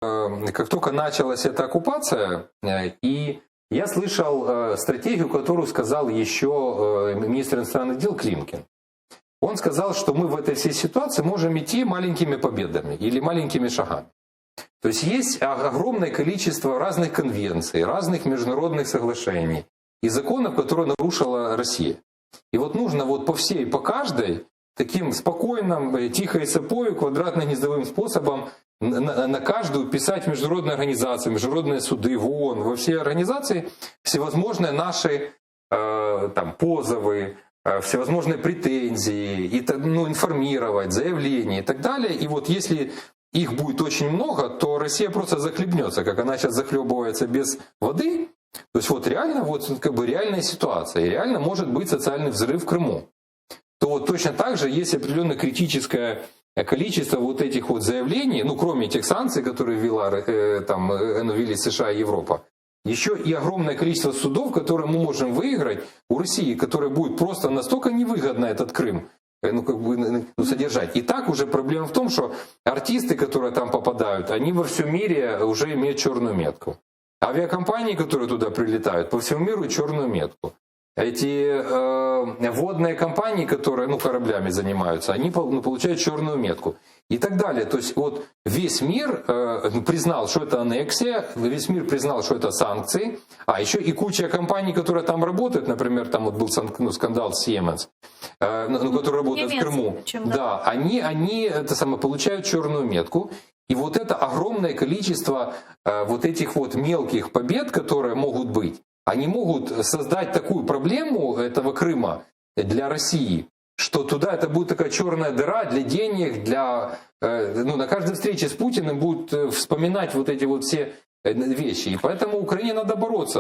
как только началась эта оккупация, и я слышал стратегию, которую сказал еще министр иностранных дел Климкин. Он сказал, что мы в этой всей ситуации можем идти маленькими победами или маленькими шагами. То есть огромное количество разных конвенций, разных международных соглашений и законов, которые нарушила Россия. И вот нужно вот по всей, по каждой, таким спокойным, тихой сапою, квадратно-гнездовым способом на каждую писать в международные организации, международные суды, в ООН, во все организации всевозможные наши там, позовы, всевозможные претензии, и, ну, информировать, заявления и так далее. И вот если их будет очень много, то Россия просто захлебнется, как она сейчас захлебывается без воды. То есть вот реально, вот как бы реальная ситуация, и реально может быть социальный взрыв в Крыму. То вот точно так же есть определенное критическое количество вот этих вот заявлений, ну кроме этих санкций, которые ввели США и Европа, еще и огромное количество судов, которые мы можем выиграть у России, которые будет просто настолько невыгодно этот Крым содержать. И так уже проблема в том, что артисты, которые там попадают, они во всем мире уже имеют черную метку. Авиакомпании, которые туда прилетают, по всему миру черную метку. Эти водные компании, которые кораблями занимаются, они получают черную метку. И так далее. То есть вот весь мир признал, что это аннексия, весь мир признал, что это санкции. А еще и куча компаний, которые там работают, например, там вот был скандал Siemens, который работает в Крыму. Да, они получают черную метку. И вот это огромное количество вот этих вот мелких побед, которые могут быть, они могут создать такую проблему этого Крыма для России, что туда это будет такая черная дыра для денег, на каждой встрече с Путиным будут вспоминать вот эти вот все вещи. И поэтому Украине надо бороться.